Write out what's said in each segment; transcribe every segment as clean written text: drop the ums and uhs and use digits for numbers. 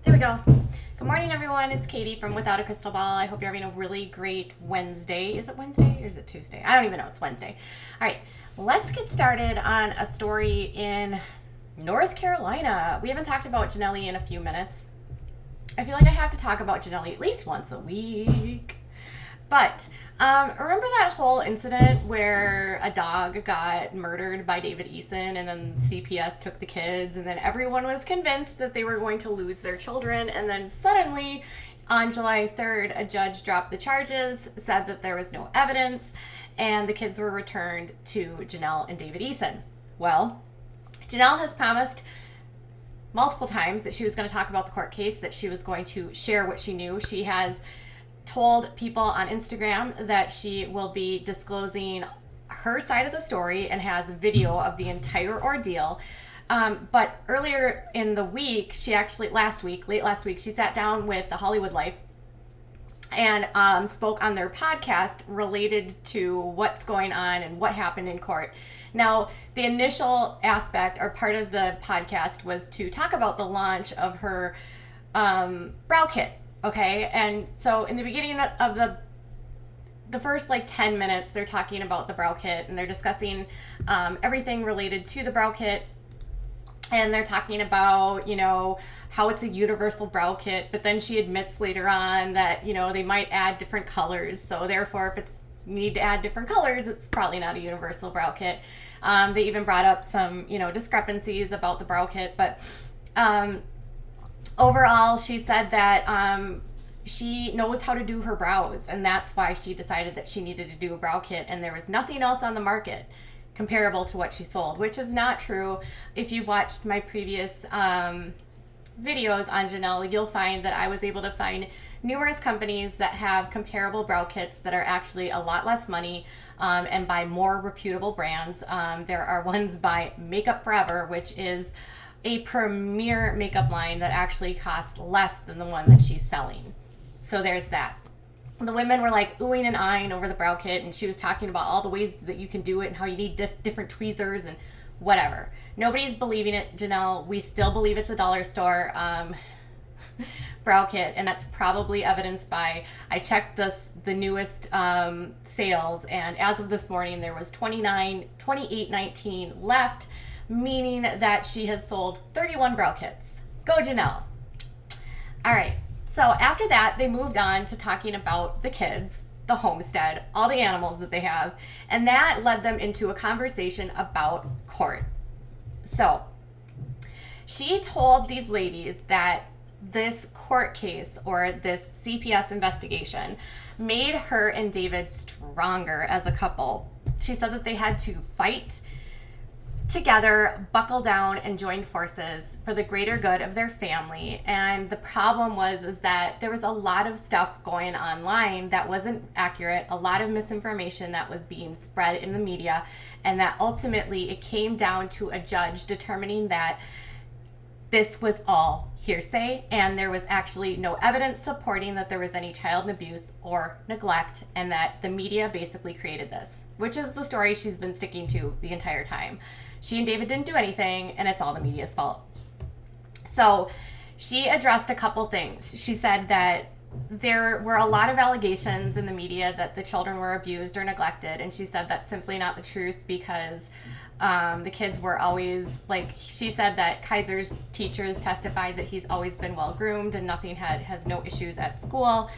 There we go. Good morning, everyone. It's Katie from Without a Crystal Ball. I hope you're having a really great Wednesday. Is it Wednesday or is it Tuesday? I don't even know. It's Wednesday. All right, let's get started on a story in North Carolina. We haven't talked about Janelle in a few minutes. I feel like I have to talk about Janelle at least once a week. But remember that whole incident where a dog got murdered by David Eason and then CPS took the kids and then everyone was convinced that they were going to lose their children, and then suddenly on July 3rd a judge dropped the charges, said that there was no evidence, and the kids were returned to Janelle and David Eason. Well, Janelle has promised multiple times that she was going to talk about the court case, that she was going to share what she knew. She has told people on Instagram that she will be disclosing her side of the story and has video of the entire ordeal. But earlier in the week, late last week, she sat down with the Hollywood Life and spoke on their podcast related to what's going on and what happened in court. Now, the initial aspect or part of the podcast was to talk about the launch of her brow kit. Okay, and so in the beginning of the first 10 minutes, they're talking about the brow kit and they're discussing everything related to the brow kit. And they're talking about, how it's a universal brow kit, but then she admits later on that, they might add different colors. So therefore, if it's need to add different colors, it's probably not a universal brow kit. They even brought up some, discrepancies about the brow kit, but overall, she said that she knows how to do her brows, and that's why she decided that she needed to do a brow kit, and there was nothing else on the market comparable to what she sold, which is not true. If you've watched my previous videos on Janelle, you'll find that I was able to find numerous companies that have comparable brow kits that are actually a lot less money and by more reputable brands. There are ones by Makeup Forever, which is a premier makeup line that actually costs less than the one that she's selling. So there's that. The women were oohing and eyeing over the brow kit, and she was talking about all the ways that you can do it and how you need different tweezers and whatever. Nobody's believing it, Janelle. We still believe it's a dollar store brow kit, and that's probably evidenced by, I checked the newest sales, and as of this morning there was 28.19 left, meaning that she has sold 31 brow kits. Go Janelle. All right, so after that, they moved on to talking about the kids, the homestead, all the animals that they have, and that led them into a conversation about court. So she told these ladies that this court case or this CPS investigation made her and David stronger as a couple. She said that they had to fight together, buckle down, and join forces for the greater good of their family. And the problem is that there was a lot of stuff going online that wasn't accurate, a lot of misinformation that was being spread in the media, and that ultimately it came down to a judge determining that this was all hearsay and there was actually no evidence supporting that there was any child abuse or neglect, and that the media basically created this, which is the story she's been sticking to the entire time. She and David didn't do anything, and it's all the media's fault. So she addressed a couple things. She said that there were a lot of allegations in the media that the children were abused or neglected, and she said that's simply not the truth because the kids were always, she said that Kaiser's teachers testified that he's always been well groomed and has no issues at school.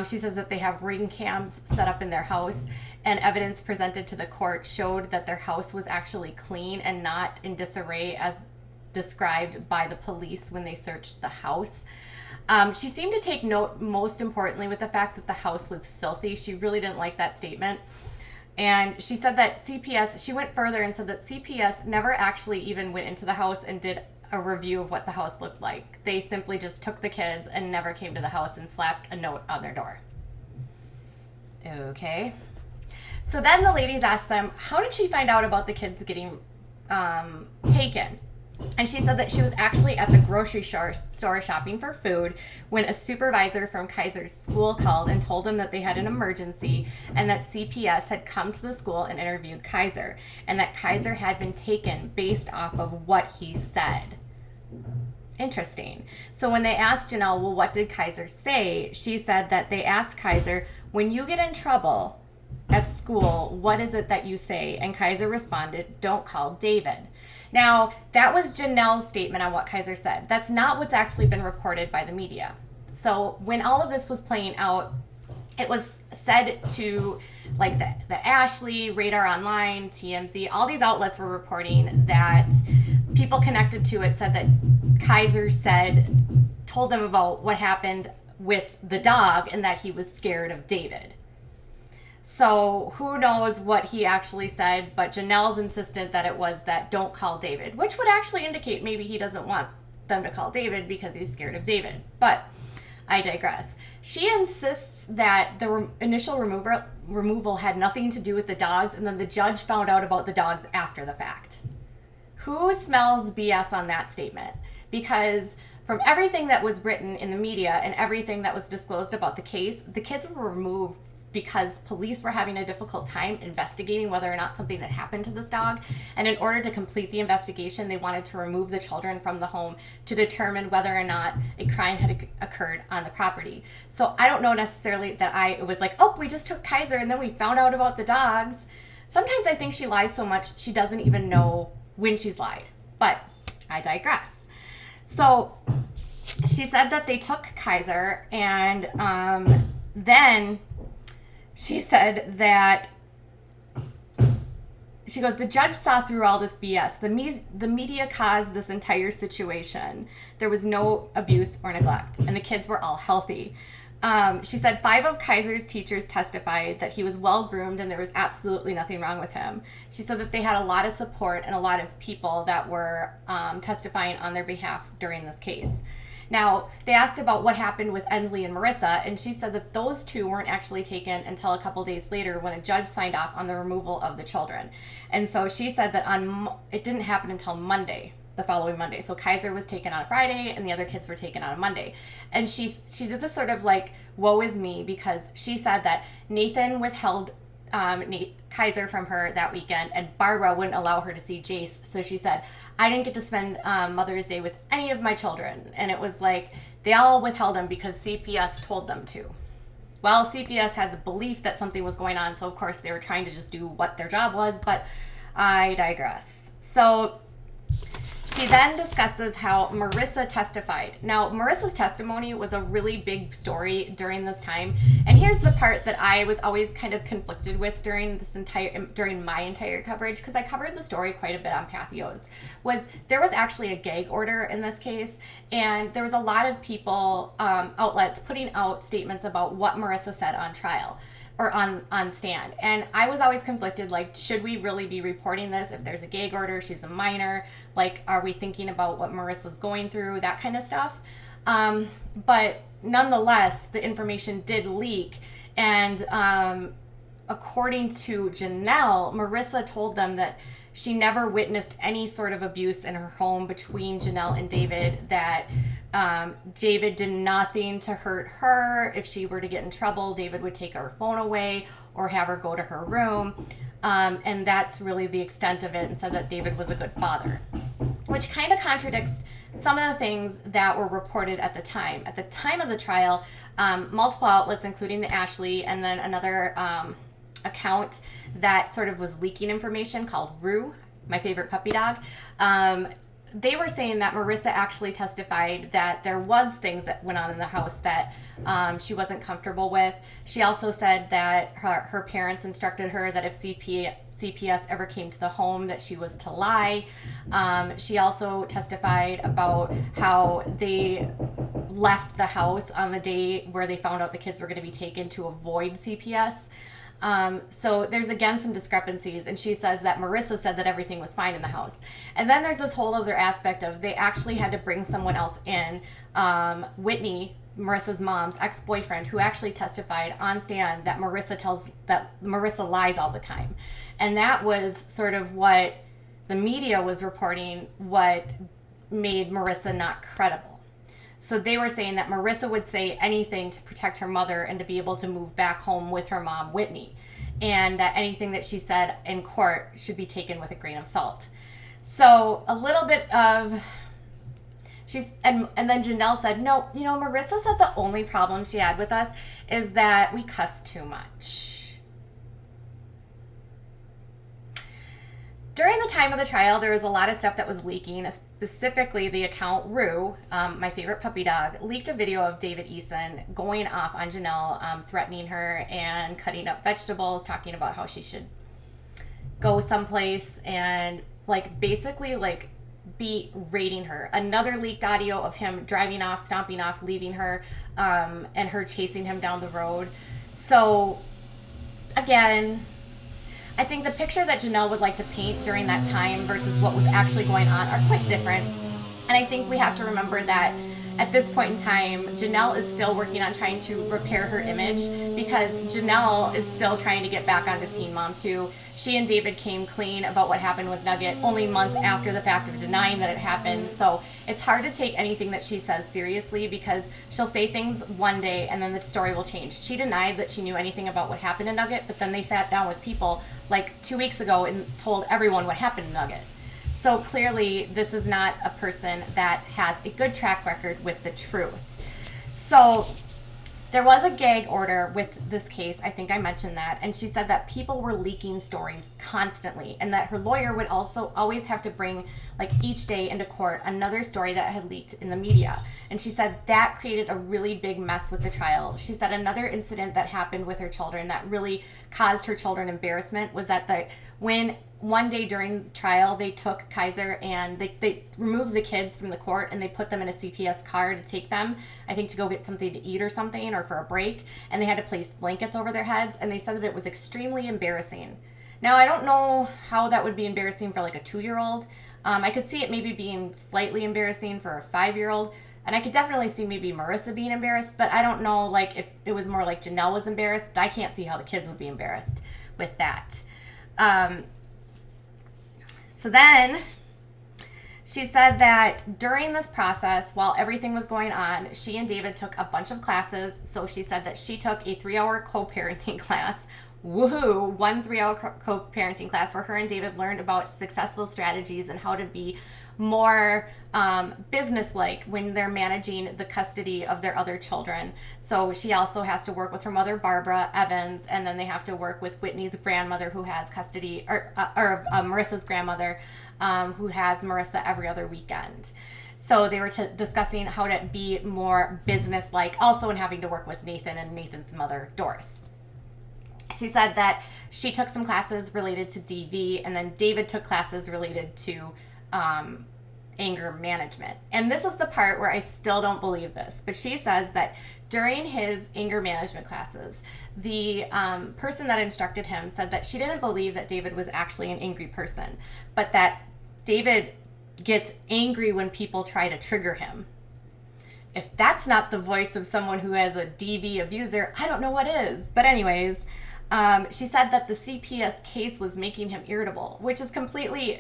She says that they have ring cams set up in their house, and evidence presented to the court showed that their house was actually clean and not in disarray as described by the police when they searched the house. She seemed to take note, most importantly, with the fact that the house was filthy. She really didn't like that statement. And she said that she went further and said that CPS never actually even went into the house and did a review of what the house looked like. They simply just took the kids and never came to the house and slapped a note on their door. Okay. So then the ladies asked them, how did she find out about the kids getting taken? And she said that she was actually at the grocery store shopping for food when a supervisor from Kaiser's school called and told them that they had an emergency and that CPS had come to the school and interviewed Kaiser, and that Kaiser had been taken based off of what he said. Interesting. So when they asked Janelle, well, what did Kaiser say? She said that they asked Kaiser, when you get in trouble at school, what is it that you say? And Kaiser responded, don't call David. Now, that was Janelle's statement on what Kaiser said. That's not what's actually been reported by the media. So when all of this was playing out, it was said to, like, the Ashley, Radar Online, TMZ, all these outlets were reporting that people connected to it said that Kaiser told them about what happened with the dog and that he was scared of David. So who knows what he actually said, but Janelle's insistent that it was that don't call David, which would actually indicate maybe he doesn't want them to call David because he's scared of David. But I digress. She insists that the initial removal had nothing to do with the dogs, and then the judge found out about the dogs after the fact. Who smells BS on that statement? Because from everything that was written in the media and everything that was disclosed about the case, the kids were removed because police were having a difficult time investigating whether or not something had happened to this dog. And in order to complete the investigation, they wanted to remove the children from the home to determine whether or not a crime had occurred on the property. So I don't know necessarily that it was like, oh, we just took Kaiser and then we found out about the dogs. Sometimes I think she lies so much she doesn't even know when she's lied. But I digress. So she said that they took Kaiser, and then she said that she goes, the judge saw through all this BS. The media caused this entire situation. There was no abuse or neglect, and the kids were all healthy. She said 5 of Kaiser's teachers testified that he was well groomed and there was absolutely nothing wrong with him. She said that they had a lot of support and a lot of people that were testifying on their behalf during this case. Now, they asked about what happened with Ensley and Marissa, and she said that those 2 weren't actually taken until a couple days later when a judge signed off on the removal of the children. And so she said that it didn't happen until Monday, the following Monday. So Kaiser was taken on a Friday and the other kids were taken on a Monday. And she did this sort of like, woe is me, because she said that Nathan withheld Kaiser from her that weekend, and Barbara wouldn't allow her to see Jace. So she said, I didn't get to spend Mother's Day with any of my children. And it was like they all withheld him because CPS told them to. Well, CPS had the belief that something was going on, so of course they were trying to just do what their job was, but I digress. So she then discusses how Marissa testified. Now, Marissa's testimony was a really big story during this time. And here's the part that I was always kind of conflicted with during my entire coverage, because I covered the story quite a bit on Patheos, was there was actually a gag order in this case. And there was a lot of people, outlets, putting out statements about what Marissa said on trial or on stand. And I was always conflicted, like, should we really be reporting this if there's a gag order? She's a minor. Like, are we thinking about what Marissa's going through? That kind of stuff. But nonetheless, the information did leak. And according to Janelle, Marissa told them that she never witnessed any sort of abuse in her home between Janelle and David, that David did nothing to hurt her. If she were to get in trouble, David would take her phone away or have her go to her room. And that's really the extent of it, and said that David was a good father, which kind of contradicts some of the things that were reported at the time. At the time of the trial, multiple outlets, including the Ashley, and then another account that sort of was leaking information called Rue, my favorite puppy dog, they were saying that Marissa actually testified that there was things that went on in the house that she wasn't comfortable with. She also said that her parents instructed her that if CPS ever came to the home that she was to lie. She also testified about how they left the house on the day where they found out the kids were going to be taken to avoid CPS. So there's again some discrepancies, and she says that Marissa said that everything was fine in the house. And then there's this whole other aspect of they actually had to bring someone else in, Whitney, Marissa's mom's ex-boyfriend, who actually testified on stand that Marissa lies all the time. And that was sort of what the media was reporting, what made Marissa not credible. So they were saying that Marissa would say anything to protect her mother and to be able to move back home with her mom, Whitney, and that anything that she said in court should be taken with a grain of salt. So a little bit of And then Janelle said, no, Marissa said the only problem she had with us is that we cuss too much. During the time of the trial, there was a lot of stuff that was leaking. Specifically, the account Rue, my favorite puppy dog, leaked a video of David Eason going off on Janelle, threatening her and cutting up vegetables, talking about how she should go someplace and basically be rating her. Another leaked audio of him driving off, stomping off, leaving her, and her chasing him down the road. So, again, I think the picture that Janelle would like to paint during that time versus what was actually going on are quite different. And I think we have to remember that at this point in time, Janelle is still working on trying to repair her image because Janelle is still trying to get back onto Teen Mom 2. She and David came clean about what happened with Nugget only months after the fact of denying that it happened. So it's hard to take anything that she says seriously because she'll say things one day and then the story will change. She denied that she knew anything about what happened to Nugget, but then they sat down with people 2 weeks ago and told everyone what happened to Nugget. So clearly this is not a person that has a good track record with the truth. So there was a gag order with this case. I think I mentioned that. And she said that people were leaking stories constantly and that her lawyer would also always have to bring each day into court another story that had leaked in the media. And she said that created a really big mess with the trial. She said another incident that happened with her children that really caused her children embarrassment was that when one day during trial they took Kaiser and they removed the kids from the court and they put them in a CPS car to take them, I think to go get something to eat or something or for a break, and they had to place blankets over their heads, and they said that it was extremely embarrassing. Now I don't know how that would be embarrassing for a 2-year-old. I could see it maybe being slightly embarrassing for a 5-year-old. And I could definitely see maybe Marissa being embarrassed, but I don't know if it was more like Janelle was embarrassed, but I can't see how the kids would be embarrassed with that. So then she said that during this process, while everything was going on, she and David took a bunch of classes. So she said that she took a 3-hour co-parenting class. Woohoo! 1 3-hour co-parenting class where her and David learned about successful strategies and how to be more business-like when they're managing the custody of their other children. So she also has to work with her mother, Barbara Evans, and then they have to work with Whitney's grandmother who has custody, or Marissa's grandmother, who has Marissa every other weekend. So they were discussing how to be more business-like, also in having to work with Nathan and Nathan's mother, Doris. She said that she took some classes related to DV, and then David took classes related to anger management. And this is the part where I still don't believe this, but she says that during his anger management classes, the person that instructed him said that she didn't believe that David was actually an angry person, but that David gets angry when people try to trigger him. If that's not the voice of someone who has a DV abuser, I don't know what is. But anyways, she said that the CPS case was making him irritable, which is completely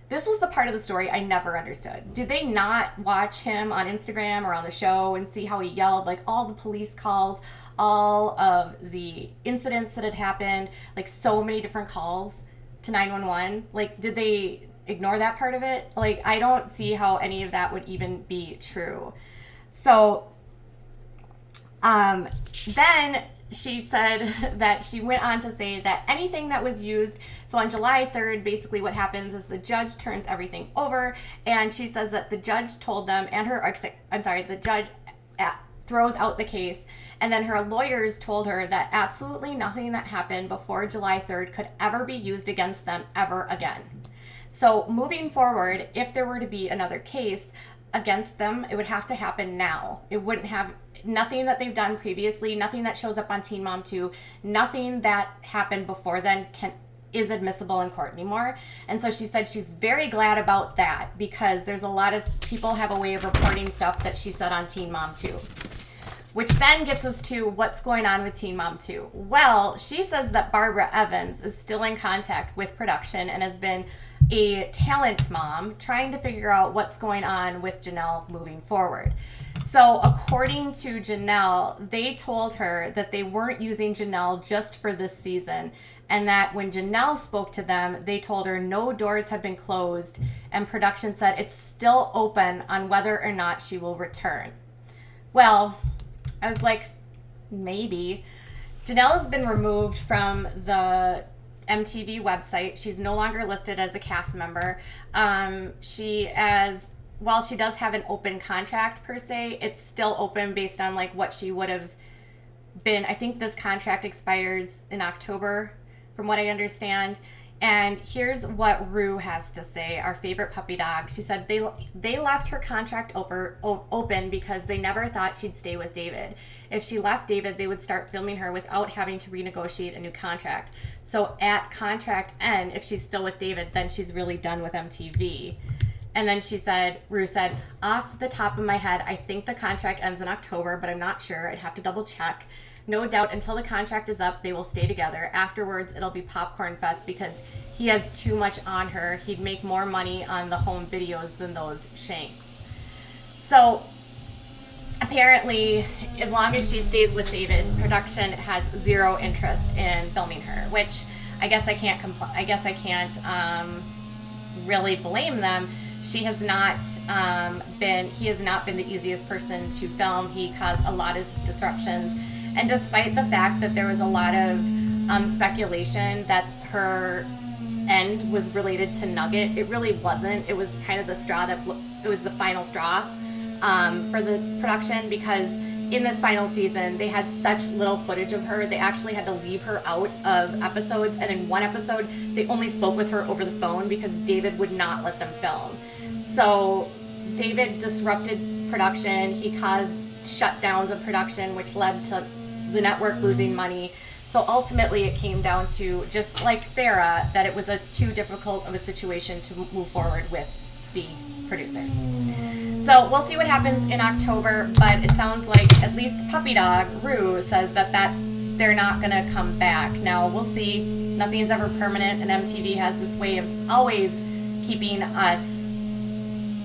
this was the part of the story I never understood. Did they not watch him on Instagram or on the show and see how he yelled, all the police calls, all of the incidents that had happened, so many different calls to 911? Did they ignore that part of it? I don't see how any of that would even be true. So then she said that she went on to say that anything that was used, so on July 3rd, basically what happens is the judge turns everything over, and she says that the judge told them, the judge throws out the case, and then her lawyers told her that absolutely nothing that happened before July 3rd could ever be used against them ever again. So moving forward, if there were to be another case against them, it would have to happen now. It wouldn't have nothing that they've done previously, nothing that shows up on Teen Mom 2, nothing that happened before then is admissible in court anymore. And so she said she's very glad about that because there's a lot of people have a way of reporting stuff that she said on Teen Mom 2. Which then gets us to what's going on with Teen Mom 2. Well, she says that Barbara Evans is still in contact with production and has been a talent mom trying to figure out what's going on with Janelle moving forward. So according to Janelle, they told her that they weren't using Janelle just for this season and that when Janelle spoke to them, they told her no doors have been closed, and production said it's still open on whether or not she will return. Well, I was like, maybe. Janelle has been removed from the MTV website. She's no longer listed as a cast member. While she does have an open contract per se, it's still open based on like what she would have been. I think this contract expires in October, from what I understand. And here's what Rue has to say, our favorite puppy dog. She said they left her contract open because they never thought she'd stay with David. If she left David, they would start filming her without having to renegotiate a new contract. So at contract end, if she's still with David, then she's really done with MTV. And then Rue said, off the top of my head, I think the contract ends in October, but I'm not sure. I'd have to double check. No doubt until the contract is up, they will stay together. Afterwards, it'll be popcorn fest because he has too much on her. He'd make more money on the home videos than those Shanks. So apparently, as long as she stays with David, production has zero interest in filming her, which I guess I can't really blame them. He has not been the easiest person to film. He caused a lot of disruptions. And despite the fact that there was a lot of speculation that her end was related to Nugget, it really wasn't. It was kind of the final straw for the production, because in this final season, they had such little footage of her. They actually had to leave her out of episodes. And in one episode, they only spoke with her over the phone because David would not let them film. So David disrupted production. He caused shutdowns of production, which led to the network losing money. So ultimately it came down to, just like Farrah, that it was too difficult of a situation to move forward with the producers. So we'll see what happens in October, but it sounds like at least Puppy Dog, Rue, says that they're not gonna come back. Now we'll see. Nothing is ever permanent, and MTV has this way of always keeping us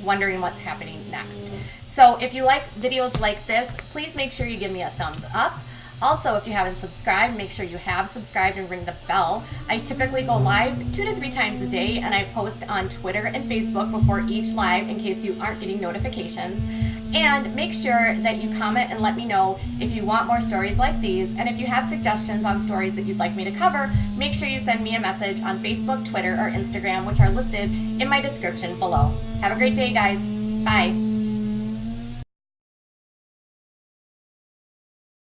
wondering what's happening next. So if you like videos like this, please make sure you give me a thumbs up. Also, if you haven't subscribed, make sure you have subscribed and ring the bell. I typically go live 2 to 3 times a day, and I post on Twitter and Facebook before each live in case you aren't getting notifications. And make sure that you comment and let me know if you want more stories like these. And if you have suggestions on stories that you'd like me to cover, make sure you send me a message on Facebook, Twitter, or Instagram, which are listed in my description below. Have a great day, guys. Bye.